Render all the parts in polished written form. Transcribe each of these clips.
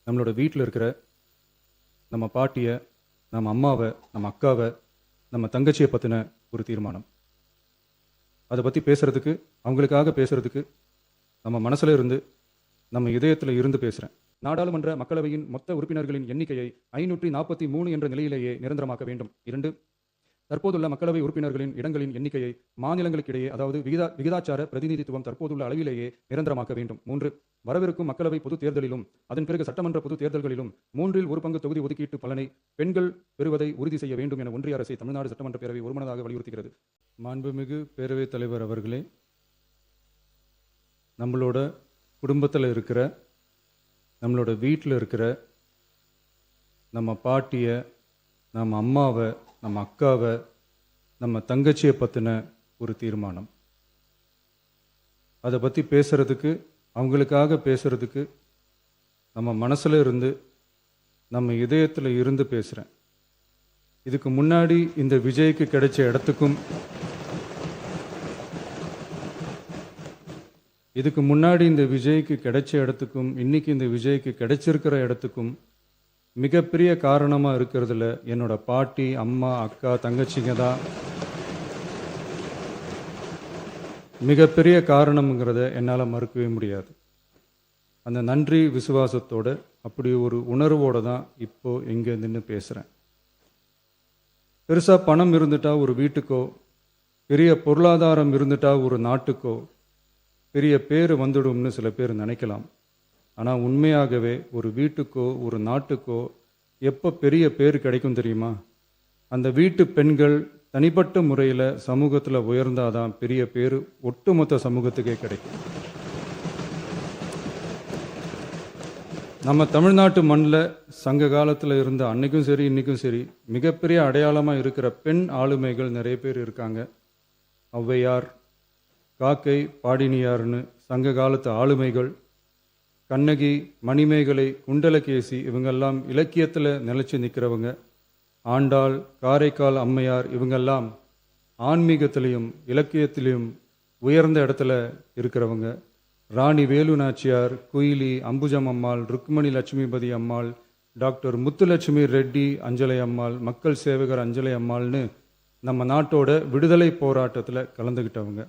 நம்மளோட வீட்டில் இருக்கிற நம்ம பாட்டியை, நம்ம அம்மாவை, நம்ம அக்காவை, நம்ம தங்கச்சியை பற்றின ஒரு தீர்மானம். அதை பற்றி பேசுகிறதுக்கு, அவங்களுக்காக பேசுகிறதுக்கு நம்ம மனசில் இருந்து, நம்ம இதயத்தில் இருந்து பேசுகிறேன். நாடாளுமன்ற மக்களவையின் மொத்த உறுப்பினர்களின் எண்ணிக்கையை 543 என்ற நிலையிலேயே நிரந்தரமாக்க வேண்டும். 2. தற்போதுள்ள மக்களவை உறுப்பினர்களின் இடங்களின் எண்ணிக்கையை மாநிலங்களுக்கிடையே, அதாவது விகிதாச்சார பிரதிநிதித்துவம் தற்போதுள்ள அளவிலேயே நிரந்தரமாக்க வேண்டும். 3. வரவிருக்கும் மக்களவை பொதுத் தேர்தலிலும் அதன் பிறகு சட்டமன்ற பொதுத் தேர்தல்களிலும் 1/3 தொகுதி ஒதுக்கீட்டு பலனை பெண்கள் பெறுவதை உறுதி செய்ய வேண்டும் என ஒன்றிய அரசை தமிழ்நாடு சட்டமன்ற பேரவை ஒருமனதாக வலியுறுத்துகிறது. மாண்புமிகு பேரவைத் தலைவர் அவர்களே, நம்மளோட குடும்பத்தில் இருக்கிற, நம்மளோட வீட்டில் இருக்கிற நம்ம பாட்டியை, நம்ம அம்மாவை, நம்ம அக்காவை, நம்ம தங்கச்சியை பற்றின ஒரு தீர்மானம். அதை பற்றி பேசுகிறதுக்கு, அவங்களுக்காக பேசுகிறதுக்கு நம்ம மனசில் இருந்து, நம்ம இதயத்தில் இருந்து பேசுகிறேன். இதுக்கு முன்னாடி இந்த விஜய்க்கு கிடைச்ச இடத்துக்கும், இதுக்கு முன்னாடி இந்த விஜய்க்கு கிடைச்ச இடத்துக்கும், இன்னைக்கு இந்த விஜய்க்கு கிடைச்சிருக்கிற இடத்துக்கும் மிகப்பெரிய காரணமாக இருக்கிறதுல என்னோட பாட்டி, அம்மா, அக்கா, தங்கச்சிங்க தான் மிகப்பெரிய காரணம்ங்கிறத என்னால் மறுக்கவே முடியாது. அந்த நன்றி விசுவாசத்தோட, அப்படி ஒரு உணர்வோடு தான் இப்போது இங்கே நின்று பேசுகிறேன். பெருசாக பணம் இருந்துட்டா ஒரு வீட்டுக்கோ, பெரிய பொருளாதாரம் இருந்துட்டா ஒரு நாட்டுக்கோ பெரிய பேர் வந்துடும்னு சில பேர் நினைக்கலாம். ஆனால் உண்மையாகவே ஒரு வீட்டுக்கோ ஒரு நாட்டுக்கோ எப்போ பெரிய பேர் கிடைக்கும் தெரியுமா? அந்த வீட்டு பெண்கள் தனிப்பட்ட முறையில் சமூகத்தில் உயர்ந்தாதான் பெரிய பேர் ஒட்டுமொத்த சமூகத்துக்கே கிடைக்கும். நம்ம தமிழ்நாட்டு மண்ணில் சங்க காலத்தில் இருந்த அன்னைக்கும் சரி இன்றைக்கும் சரி மிகப்பெரிய அடையாளமாக இருக்கிற பெண் ஆளுமைகள் நிறைய பேர் இருக்காங்க. ஔவையார், காக்கை, பாடினியார்னு சங்க காலத்து ஆளுமைகள், கண்ணகி, மணிமேகலை, குண்டலகேசி, இவங்கெல்லாம் இலக்கியத்தில் நிலைச்சி நிற்கிறவங்க. ஆண்டாள், காரைக்கால் அம்மையார், இவங்கெல்லாம் ஆன்மீகத்திலையும் இலக்கியத்திலையும் உயர்ந்த இடத்துல இருக்கிறவங்க. ராணி வேலு நாச்சியார், குயிலி, அம்புஜம் அம்மாள், ருக்மணி லட்சுமிபதி அம்மாள், டாக்டர் முத்துலட்சுமி ரெட்டி அஞ்சலை அம்மாள், மக்கள் சேவகர் அஞ்சலை அம்மாள்னு நம்ம நாட்டோட விடுதலை போராட்டத்தில் கலந்துக்கிட்டவங்க.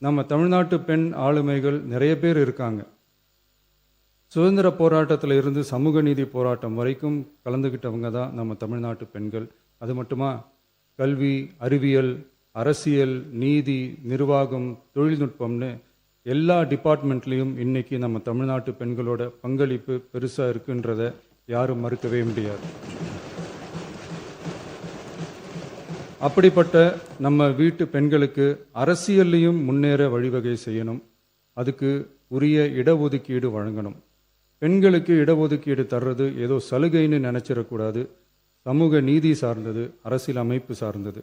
நம்ம தமிழ்நாட்டு பெண் ஆளுமைகள் நிறைய பேர் இருக்காங்க. சுதந்திர போராட்டத்தில் இருந்து சமூக நீதி போராட்டம் வரைக்கும் கலந்துக்கிட்டவங்க தான் நம்ம தமிழ்நாட்டு பெண்கள். அது மட்டுமா, கல்வி, அறிவியல், அரசியல், நீதி, நிர்வாகம், தொழில்நுட்பம்னு எல்லா டிபார்ட்மெண்ட்லேயும் இன்னைக்கு நம்ம தமிழ்நாட்டு பெண்களோட பங்களிப்பு பெருசாக இருக்குன்றதை யாரும் மறுக்கவே முடியாது. அப்படிப்பட்ட நம்ம வீட்டு பெண்களுக்கு அரசியல்லையும் முன்னேற வழிவகை செய்யணும். அதுக்கு உரிய இடஒதுக்கீடு வழங்கணும். பெண்களுக்கு இடஒதுக்கீடு தர்றது ஏதோ சலுகைன்னு நினச்சிடக்கூடாது. சமூக நீதி சார்ந்தது, அரசியல் அமைப்பு சார்ந்தது.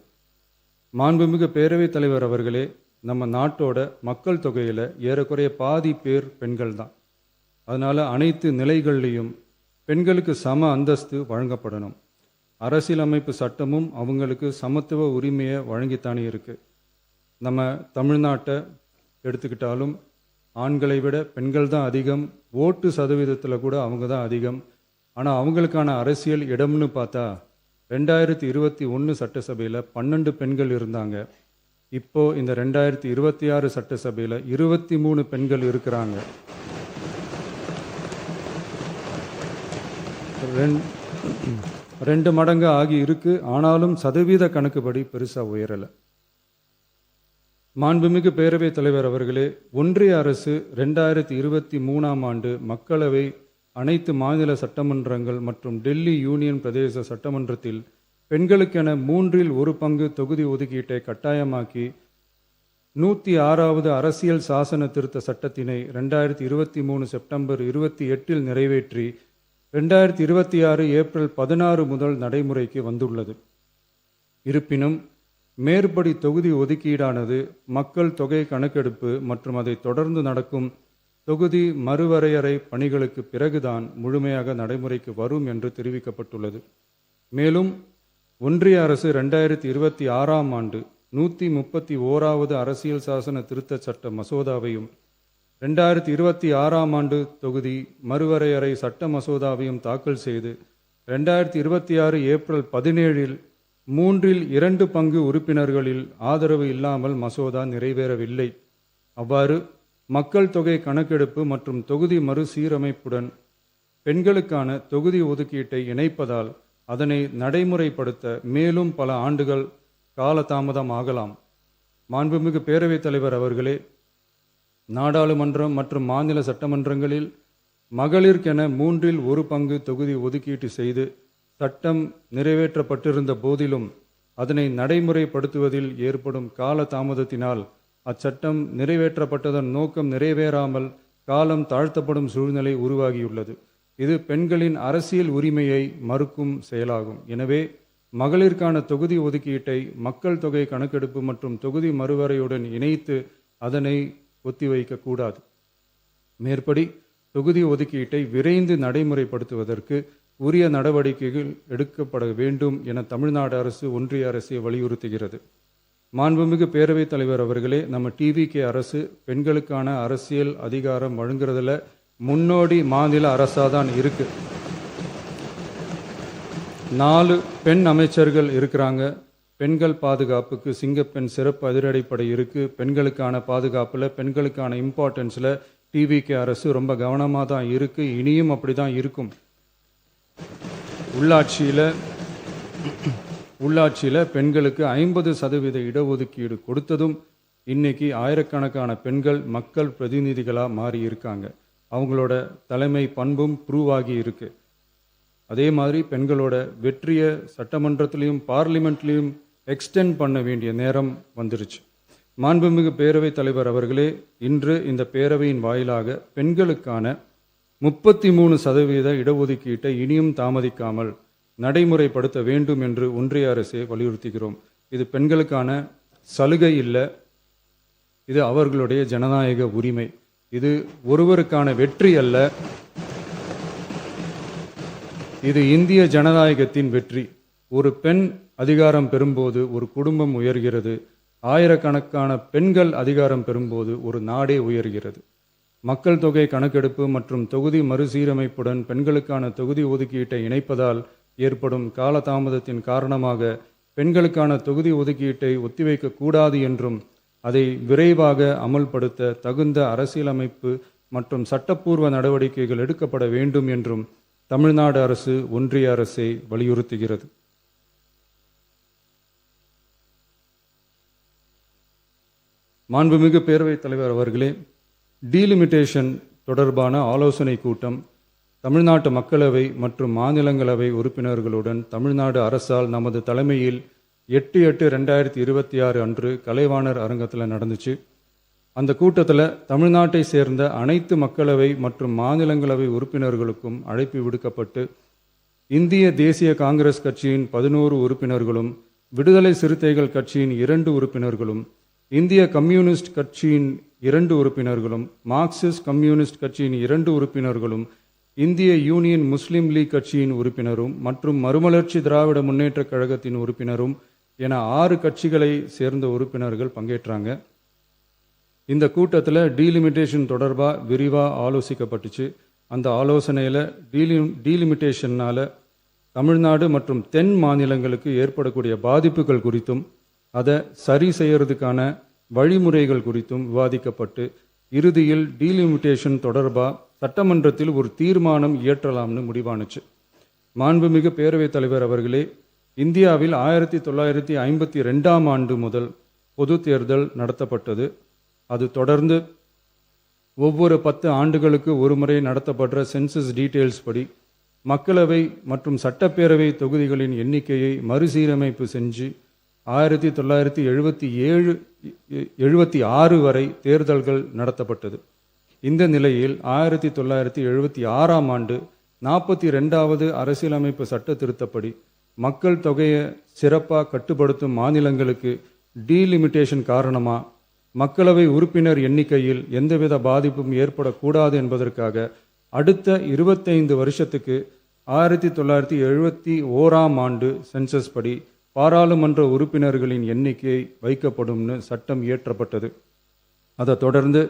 மாண்புமிகு பேரவைத் தலைவர் அவர்களே, நம்ம நாட்டோட மக்கள் தொகையில் ஏறக்குறைய பாதி பேர் பெண்கள் தான். அதனால் அனைத்து நிலைகள்லையும் பெண்களுக்கு சம அந்தஸ்து வழங்கப்படணும். அரசியலமைப்பு சட்டமும் அவங்களுக்கு சமத்துவ உரிமையை வழங்கித்தானே இருக்குது. நம்ம தமிழ்நாட்டை எடுத்துக்கிட்டாலும் ஆண்களை விட பெண்கள் தான் அதிகம். ஓட்டு சதவீதத்தில் கூட அவங்க தான் அதிகம். ஆனால் அவங்களுக்கான அரசியல் இடம்னு பார்த்தா 2021 சட்டசபையில் 12 பெண்கள் இருந்தாங்க. இப்போது இந்த 2026 சட்டசபையில் 23 பெண்கள் இருக்கிறாங்க. 2 மடங்கு ஆகி இருக்கு. ஆனாலும் சதவீத கணக்குப்படி பெருசாக உயரலை. மாண்புமிகு பேரவைத் தலைவர் அவர்களே, ஒன்றிய அரசு 2023ஆம் ஆண்டு மக்களவை, அனைத்து மாநில சட்டமன்றங்கள் மற்றும் டெல்லி யூனியன் பிரதேச சட்டமன்றத்தில் பெண்களுக்கென 1/3 தொகுதி ஒதுக்கீட்டை கட்டாயமாக்கி 106வது அரசியல் சாசன திருத்த சட்டத்தினை 2023 செப்டம்பர் 28 நிறைவேற்றி 2026 ஏப்ரல் 16 முதல் நடைமுறைக்கு வந்துள்ளது. இருப்பினும் மேற்படி தொகுதி ஒதுக்கீடானது மக்கள் தொகை கணக்கெடுப்பு மற்றும் அதை தொடர்ந்து நடக்கும் தொகுதி மறுவரையறை பணிகளுக்கு பிறகுதான் முழுமையாக நடைமுறைக்கு வரும் என்று தெரிவிக்கப்பட்டுள்ளது. மேலும் ஒன்றிய அரசு 2026ஆம் ஆண்டு 131வது அரசியல் சாசன திருத்த சட்ட மசோதாவையும் 2026ஆம் ஆண்டு தொகுதி மறுவரையறை சட்ட மசோதாவையும் தாக்கல் செய்து 2026 ஏப்ரல் 17இல் 2 பங்கு உறுப்பினர்களில் ஆதரவு இல்லாமல் மசோதா நிறைவேறவில்லை. அவ்வாறு மக்கள் தொகை கணக்கெடுப்பு மற்றும் தொகுதி மறுசீரமைப்புடன் பெண்களுக்கான தொகுதி ஒதுக்கீட்டை இணைப்பதால் அதனை நடைமுறைப்படுத்த மேலும் பல ஆண்டுகள் காலதாமதமாகலாம். மாண்புமிகு பேரவைத் தலைவர் அவர்களே, நாடாளுமன்றம் மற்றும் மாநில சட்டமன்றங்களில் மகளிருக்கென 1/3 பங்கு தொகுதி ஒதுக்கீட்டு செய்து சட்டம் நிறைவேற்றப்பட்டிருந்த போதிலும் அதனை நடைமுறைப்படுத்துவதில் ஏற்படும் கால தாமதத்தினால் அச்சட்டம் நிறைவேற்றப்பட்டதன் நோக்கம் நிறைவேறாமல் காலம் தாழ்த்தப்படும் சூழ்நிலை உருவாகியுள்ளது. இது பெண்களின் அரசியல் உரிமையை மறுக்கும் செயலாகும். எனவே மகளிருக்கான தொகுதி ஒதுக்கீட்டை மக்கள் தொகை கணக்கெடுப்பு மற்றும் தொகுதி மறுவரையுடன் இணைத்து அதனை ஒத்திவைக்கக்கூடாது. மேற்படி தொகுதி ஒதுக்கீட்டை விரைந்து நடைமுறைப்படுத்துவதற்கு உரிய நடவடிக்கைகள் எடுக்கப்பட வேண்டும் என தமிழ்நாடு அரசு ஒன்றிய அரசை வலியுறுத்துகிறது. மாண்புமிகு பேரவைத் தலைவர் அவர்களே, நம்ம டிவிகே அரசு பெண்களுக்கான அரசியல் அதிகாரம் வழங்குறதுல முன்னோடி மாநில அரசாதான் இருக்கு. 4 பெண் அமைச்சர்கள் இருக்கிறாங்க. பெண்கள் பாதுகாப்புக்கு சிங்கப்பெண் சிறப்பு அதிரடிப்படை இருக்கு. பெண்களுக்கான பாதுகாப்புல பெண்களுக்கான இம்பார்ட்டன்ஸ்ல டிவிகே அரசு ரொம்ப கவனமாக தான் இருக்கு. இனியும் அப்படிதான் இருக்கும். உள்ளாட்சியில் பெண்களுக்கு 50% இடஒதுக்கீடு கொடுத்ததும் இன்னைக்கு ஆயிரக்கணக்கான பெண்கள் மக்கள் பிரதிநிதிகளாக மாறி இருக்காங்க. அவங்களோட தலைமை பண்பும் ப்ரூவ் ஆகி இருக்கு. அதே மாதிரி பெண்களோட வெற்றியை சட்டமன்றத்திலையும் பார்லிமெண்ட்லையும் எக்ஸ்டெண்ட் பண்ண வேண்டிய நேரம் வந்துருச்சு. மாண்புமிகு பேரவைத் தலைவர் அவர்களே, இன்று இந்த பேரவையின் வாயிலாக பெண்களுக்கான 33% இடஒதுக்கீட்டை இனியும் தாமதிக்காமல் நடைமுறைப்படுத்த வேண்டும் என்று ஒன்றிய அரசை வலியுறுத்துகிறோம். இது பெண்களுக்கான சலுகை இல்லை, இது அவர்களுடைய ஜனநாயக உரிமை. இது ஒருவருக்கான வெற்றி அல்ல, இது இந்திய ஜனநாயகத்தின் வெற்றி. ஒரு பெண் அதிகாரம் பெறும்போது ஒரு குடும்பம் உயர்கிறது. ஆயிரக்கணக்கான பெண்கள் அதிகாரம் பெறும்போது ஒரு நாடே உயர்கிறது. மக்கள் தொகை கணக்கெடுப்பு மற்றும் தொகுதி மறுசீரமைப்புடன் பெண்களுக்கான தொகுதி ஒதுக்கீட்டை இணைப்பதால் ஏற்படும் காலதாமதத்தின் காரணமாக பெண்களுக்கான தொகுதி ஒதுக்கீட்டை ஒத்திவைக்க கூடாது என்றும் அதை விரைவாக அமல்படுத்த தகுந்த அரசியலமைப்பு மற்றும் சட்டப்பூர்வ நடவடிக்கைகள் எடுக்கப்பட வேண்டும் என்றும் தமிழ்நாடு அரசு ஒன்றிய அரசை வலியுறுத்துகிறது. மாண்புமிகு பேரவைத் தலைவர் அவர்களே, டீலிமிட்டேஷன் தொடர்பான ஆலோசனை கூட்டம் தமிழ்நாட்டு மக்களவை மற்றும் மாநிலங்களவை உறுப்பினர்களுடன் தமிழ்நாடு அரசால் நமது தலைமையில் 8/8/2026 அன்று கலைவாணர் அரங்கத்தில் நடந்துச்சு. அந்த கூட்டத்தில் தமிழ்நாட்டை சேர்ந்த அனைத்து மக்களவை மற்றும் மாநிலங்களவை உறுப்பினர்களுக்கும் அழைப்பு விடுக்கப்பட்டு இந்திய தேசிய காங்கிரஸ் கட்சியின் 11 உறுப்பினர்களும், விடுதலை சிறுத்தைகள் கட்சியின் 2 உறுப்பினர்களும், இந்திய கம்யூனிஸ்ட் கட்சியின் 2 உறுப்பினர்களும், மார்க்சிஸ்ட் கம்யூனிஸ்ட் கட்சியின் 2 உறுப்பினர்களும், இந்திய யூனியன் முஸ்லீம் லீக் கட்சியின் உறுப்பினரும் மற்றும் மறுமலர்ச்சி திராவிட முன்னேற்றக் கழகத்தின் உறுப்பினரும் என 6 கட்சிகளை சேர்ந்த உறுப்பினர்கள் பங்கேற்றாங்க. இந்த கூட்டத்தில் டீலிமிட்டேஷன் தொடர்பாக விரிவாக ஆலோசிக்கப்பட்டுச்சு. அந்த ஆலோசனையில் டீலிமிட்டேஷனால் தமிழ்நாடு மற்றும் தென் மாநிலங்களுக்கு ஏற்படக்கூடிய பாதிப்புகள் குறித்தும் அதை சரி செய்யறதுக்கான வழிமுறைகள் குறித்தும் விவாதிக்கப்பட்டு இறுதியில் டீலிமிட்டேஷன் தொடர்பாக சட்டமன்றத்தில் ஒரு தீர்மானம் இயற்றலாம்னு முடிவானுச்சு. மாண்புமிகு பேரவைத் தலைவர் அவர்களே, இந்தியாவில் 1952ஆம் ஆண்டு முதல் பொது தேர்தல் நடத்தப்பட்டது. அது தொடர்ந்து ஒவ்வொரு 10 ஆண்டுகளுக்கு ஒரு முறை நடத்தப்படுற சென்சஸ் டீட்டெயில்ஸ் படி மக்களவை மற்றும் சட்டப்பேரவை தொகுதிகளின் எண்ணிக்கையை மறுசீரமைப்பு செஞ்சு 1976 வரை தேர்தல்கள் நடத்தப்பட்டது. இந்த நிலையில் 1976ஆம் ஆண்டு 42வது அரசியலமைப்பு சட்ட திருத்தப்படி மக்கள் தொகையை சிறப்பாக கட்டுப்படுத்தும் மாநிலங்களுக்கு டீலிமிட்டேஷன் காரணமாக மக்களவை உறுப்பினர் எண்ணிக்கையில் எந்தவித பாதிப்பும் ஏற்படக்கூடாது என்பதற்காக அடுத்த 25 வருஷத்துக்கு 1971ஆம் ஆண்டு சென்சஸ் படி பாராளுமன்ற உறுப்பினர்களின் எண்ணிக்கை வைக்கப்படும்னு சட்டம் இயற்றப்பட்டது. அதை தொடர்ந்து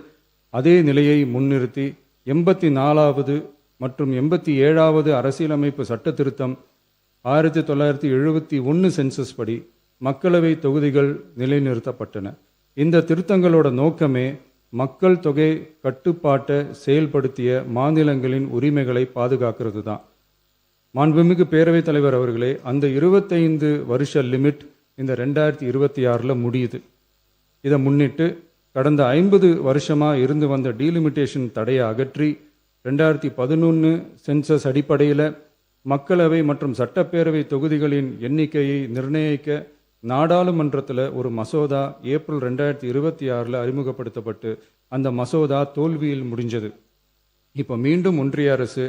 அதே நிலையை முன்னிறுத்தி 84வது மற்றும் 87வது அரசியலமைப்பு சட்ட திருத்தம் 1971 சென்சஸ் படி மக்களவை தொகுதிகள் நிலைநிறுத்தப்பட்டன. இந்த திருத்தங்களோட நோக்கமே மக்கள் தொகை கட்டுப்பாட்டை செயல்படுத்திய மாநிலங்களின் உரிமைகளை பாதுகாக்கிறது தான். மாண்புமிகு பேரவைத் தலைவர் அவர்களே, அந்த 25 வருஷ லிமிட் இந்த 2026 முடியுது. இதை முன்னிட்டு கடந்த 50 வருஷமாக இருந்து வந்த டீலிமிட்டேஷன் தடையை அகற்றி 2011 சென்சஸ் அடிப்படையில் மக்களவை மற்றும் சட்டப்பேரவை தொகுதிகளின் எண்ணிக்கையை நிர்ணயிக்க நாடாளுமன்றத்தில் ஒரு மசோதா ஏப்ரல் 2026 அறிமுகப்படுத்தப்பட்டு அந்த மசோதா தோல்வியில் முடிஞ்சது. இப்போ மீண்டும் ஒன்றிய அரசு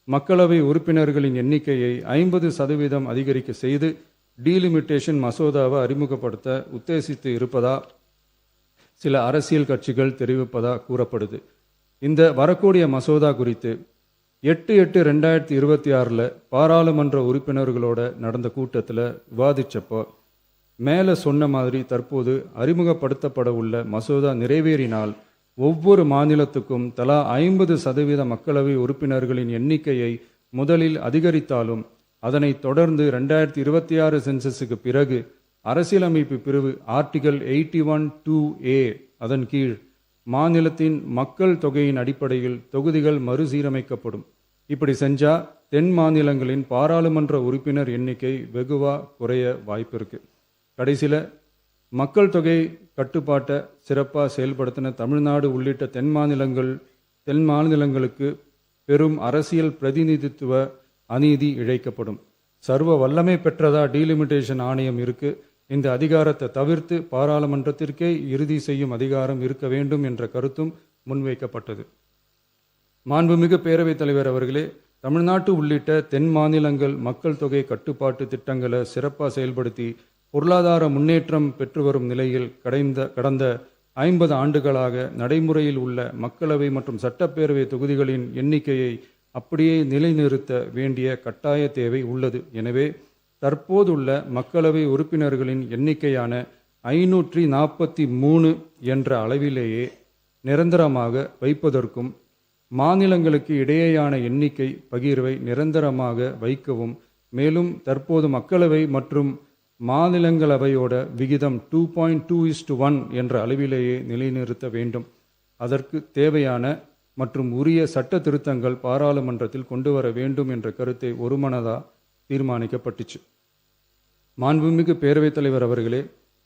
மக்களவை உறுப்பினர்களின் எண்ணிக்கையை 50% அதிகரிக்க செய்து டீலிமிட்டேஷன் மசோதாவை அறிமுகப்படுத்த உத்தேசித்து இருப்பதா சில அரசியல் கட்சிகள் தெரிவிப்பதா கூறப்படுது. இந்த வரக்கூடிய மசோதா குறித்து 8/8/2026 பாராளுமன்ற உறுப்பினர்களோட நடந்த கூட்டத்தில் விவாதிச்சப்போ மேலே சொன்ன மாதிரி தற்போது அறிமுகப்படுத்தப்பட உள்ள மசோதா நிறைவேறினால் ஒவ்வொரு மாநிலத்துக்கும் தலா 50% மக்களவை உறுப்பினர்களின் எண்ணிக்கையை முதலில் அதிகரித்தாலும் அதனை தொடர்ந்து 2026 சென்சஸுக்கு பிறகு அரசியலமைப்பு பிரிவு ஆர்டிகல் 81(2)A அதன் கீழ் மாநிலத்தின் மக்கள் தொகையின் அடிப்படையில் தொகுதிகள் மறுசீரமைக்கப்படும். இப்படி செஞ்சா தென் மாநிலங்களின் பாராளுமன்ற உறுப்பினர் எண்ணிக்கை வெகுவா குறைய வாய்ப்பு இருக்கு. கடைசியில் மக்கள் தொகை கட்டுப்பாட்டை சிறப்பாக செயல்படுத்தின தமிழ்நாடு உள்ளிட்ட தென் மாநிலங்களுக்கு பெரும் அரசியல் பிரதிநிதித்துவ அநீதி இழைக்கப்படும். சர்வ வல்லமை பெற்றதா டீலிமிட்டேஷன் ஆணையம் இருக்கு. இந்த அதிகாரத்தை தவிர்த்து பாராளுமன்றத்திற்கே இறுதி செய்யும் அதிகாரம் இருக்க வேண்டும் என்ற கருத்தும் முன்வைக்கப்பட்டது. மாண்புமிகு பேரவைத் தலைவர் அவர்களே, தமிழ்நாட்டு உள்ளிட்ட தென் மாநிலங்கள் மக்கள் தொகை கட்டுப்பாட்டு திட்டங்களை சிறப்பாக செயல்படுத்தி பொருளாதார முன்னேற்றம் பெற்று வரும் நிலையில் கடந்த 50 ஆண்டுகளாக நடைமுறையில் உள்ள மக்களவை மற்றும் சட்டப்பேரவை தொகுதிகளின் எண்ணிக்கையை அப்படியே நிலைநிறுத்த வேண்டிய கட்டாய தேவை உள்ளது. எனவே தற்போதுள்ள மக்களவை உறுப்பினர்களின் எண்ணிக்கையான 543 என்ற அளவிலேயே நிரந்தரமாக வைப்பதற்கும் மாநிலங்களுக்கு இடையேயான எண்ணிக்கை பகிர்வை நிரந்தரமாக வைக்கவும், மேலும் தற்போது மக்களவை மற்றும் மாநிலங்களவையோட விகிதம் 2.2:1 என்ற அளவிலேயே நிலைநிறுத்த வேண்டும். அதற்கு தேவையான மற்றும் உரிய சட்ட திருத்தங்கள் பாராளுமன்றத்தில் கொண்டு வர வேண்டும் என்ற கருத்தை ஒருமனதாக தீர்மானிக்கப்பட்டுச்சு. மாண்புமிகு பேரவைத் தலைவர் அவர்களே,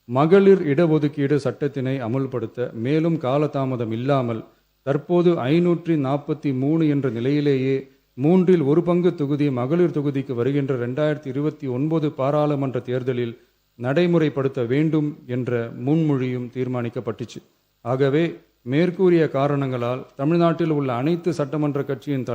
மகளிர் இடஒதுக்கீடு சட்டத்தினை அமுல்படுத்த மேலும் காலதாமதம் இல்லாமல் தற்போது 543 என்ற நிலையிலேயே 1/3 பங்கு தொகுதி மகளிர் தொகுதிக்கு வருகின்ற 2029 பாராளுமன்ற தேர்தலில் நடைமுறைப்படுத்த வேண்டும் என்ற முன்மொழியும் தீர்மானிக்கப்பட்டுச்சு. ஆகவே மேற்கூறிய காரணங்களால் தமிழ்நாட்டில் உள்ள அனைத்து சட்டமன்ற கட்சியின்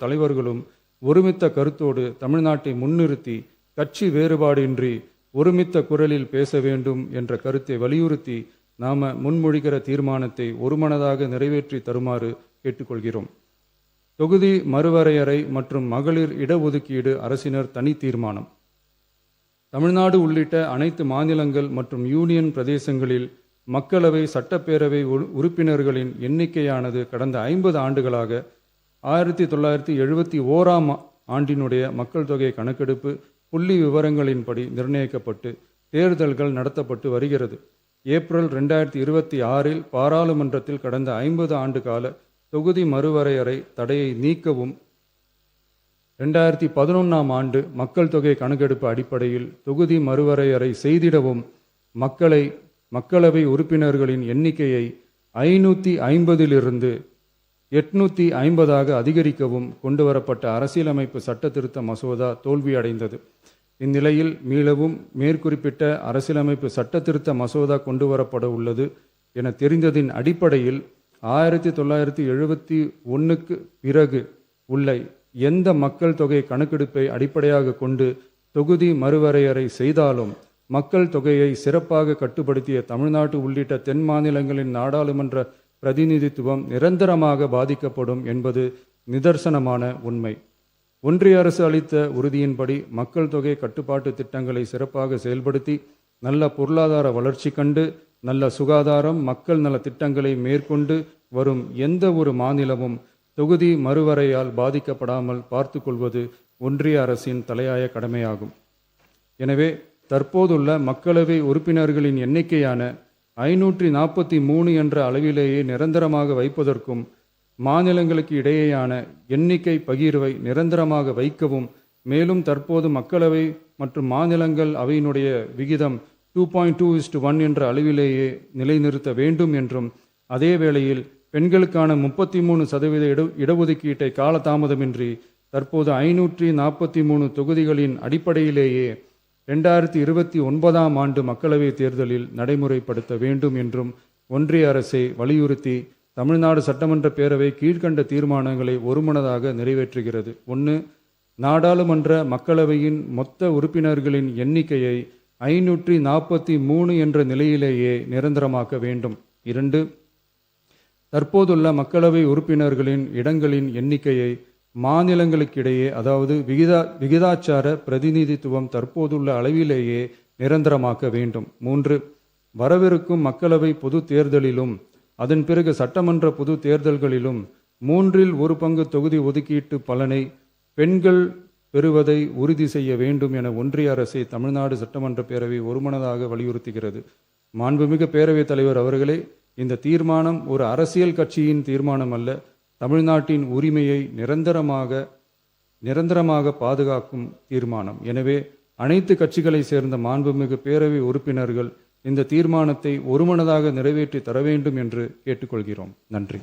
தலைவர்களும் ஒருமித்த கருத்தோடு தமிழ்நாட்டை முன்னிறுத்தி கட்சி வேறுபாடின்றி ஒருமித்த குரலில் பேச வேண்டும் என்ற கருத்தை வலியுறுத்தி நாம முன்மொழிகிற தீர்மானத்தை ஒருமனதாக நிறைவேற்றி தருமாறு கேட்டுக்கொள்கிறோம். தொகுதி மறுவரையறை மற்றும் மகளிர் இடஒதுக்கீடு அரசினர் தனி தீர்மானம். தமிழ்நாடு உள்ளிட்ட அனைத்து மாநிலங்கள் மற்றும் யூனியன் பிரதேசங்களில் மக்களவை சட்டப்பேரவை உறுப்பினர்களின் எண்ணிக்கையானது கடந்த 50 ஆண்டுகளாக 1971 ஆண்டினுடைய மக்கள் தொகை கணக்கெடுப்பு புள்ளி விவரங்களின்படி நிர்ணயிக்கப்பட்டு தேர்தல்கள் நடத்தப்பட்டு வருகிறது. ஏப்ரல் 2026 பாராளுமன்றத்தில் கடந்த 50 ஆண்டு கால தொகுதி மறுவரையறை தடையை நீக்கவும் 2011 ஆண்டு மக்கள் தொகை கணக்கெடுப்பு அடிப்படையில் தொகுதி மறுவரையறை செய்திடவும் மக்களவை உறுப்பினர்களின் எண்ணிக்கையை 550 850 அதிகரிக்கவும் கொண்டுவரப்பட்ட அரசியலமைப்பு சட்ட திருத்த மசோதா தோல்வியடைந்தது. இந்நிலையில் மீளவும் மேற்குறிப்பிட்ட அரசியலமைப்பு சட்ட திருத்த மசோதா கொண்டுவரப்பட உள்ளது என தெரிந்ததின் அடிப்படையில் 1971 பிறகு உள்ள எந்த மக்கள் தொகை கணக்கெடுப்பை அடிப்படையாக கொண்டு தொகுதி மறுவரையறை செய்தாலும் மக்கள் தொகையை சிறப்பாக கட்டுப்படுத்திய தமிழ்நாடு உள்ளிட்ட தென் மாநிலங்களின் நாடாளுமன்ற பிரதிநிதித்துவம் நிரந்தரமாக பாதிக்கப்படும் என்பது நிதர்சனமான உண்மை. ஒன்றிய அரசு அளித்த உறுதியின்படி மக்கள் தொகை கட்டுப்பாட்டு திட்டங்களை சிறப்பாக செயல்படுத்தி நல்ல பொருளாதார வளர்ச்சி கண்டு நல்ல சுகாதாரம் மக்கள் நல திட்டங்களை மேற்கொண்டு வரும் எந்த ஒரு மாநிலமும் தொகுதி மறுவரையால் பாதிக்கப்படாமல் பார்த்து கொள்வது ஒன்றிய அரசின் தலையாய கடமையாகும். எனவே தற்போதுள்ள மக்களவை உறுப்பினர்களின் எண்ணிக்கையான 543 என்ற அளவிலேயே நிரந்தரமாக வைப்பதற்கும் மாநிலங்களுக்கு இடையேயான எண்ணிக்கை பகிர்வை நிரந்தரமாக வைக்கவும், மேலும் தற்போது மக்களவை மற்றும் மாநிலங்கள் அவையினுடைய விகிதம் 2.2:1 என்ற அளவிலேயே நிலைநிறுத்த வேண்டும் என்றும், அதே வேளையில் பெண்களுக்கான 33% இடஒதுக்கீட்டை காலதாமதமின்றி தற்போது 543 தொகுதிகளின் அடிப்படையிலேயே 2029ஆம் ஆண்டு மக்களவைத் தேர்தலில் நடைமுறைப்படுத்த வேண்டும் என்றும் ஒன்றிய அரசை வலியுறுத்தி தமிழ்நாடு சட்டமன்ற பேரவை கீழ்கண்ட தீர்மானங்களை ஒருமனதாக நிறைவேற்றுகிறது. 1. நாடாளுமன்ற மக்களவையின் மொத்த உறுப்பினர்களின் எண்ணிக்கையை 543 என்ற நிலையிலேயே நிரந்தரமாக்க வேண்டும். 2. தற்போதுள்ள மக்களவை உறுப்பினர்களின் இடங்களின் எண்ணிக்கையை மாநிலங்களுக்கிடையே, அதாவது விகிதாச்சார பிரதிநிதித்துவம் தற்போதுள்ள அளவிலேயே நிரந்தரமாக்க வேண்டும். 3. வரவிருக்கும் மக்களவை பொது தேர்தலிலும் அதன் பிறகு சட்டமன்ற பொது தேர்தல்களிலும் 1/3 தொகுதி ஒதுக்கீட்டு பலனை பெண்கள் பெறுவதை உறுதி செய்ய வேண்டும் என ஒன்றிய அரசை தமிழ்நாடு சட்டமன்ற பேரவை ஒருமனதாக வலியுறுத்துகிறது. மாண்புமிகு பேரவைத் தலைவர் அவர்களே, இந்த தீர்மானம் ஒரு அரசியல் கட்சியின் தீர்மானம் அல்ல, தமிழ்நாட்டின் உரிமையை நிரந்தரமாக பாதுகாக்கும் தீர்மானம். எனவே அனைத்து கட்சிகளை சேர்ந்த மாண்புமிகு பேரவை உறுப்பினர்கள் இந்த தீர்மானத்தை ஒருமனதாக நிறைவேற்றி தர வேண்டும் என்று கேட்டுக்கொள்கிறோம். நன்றி.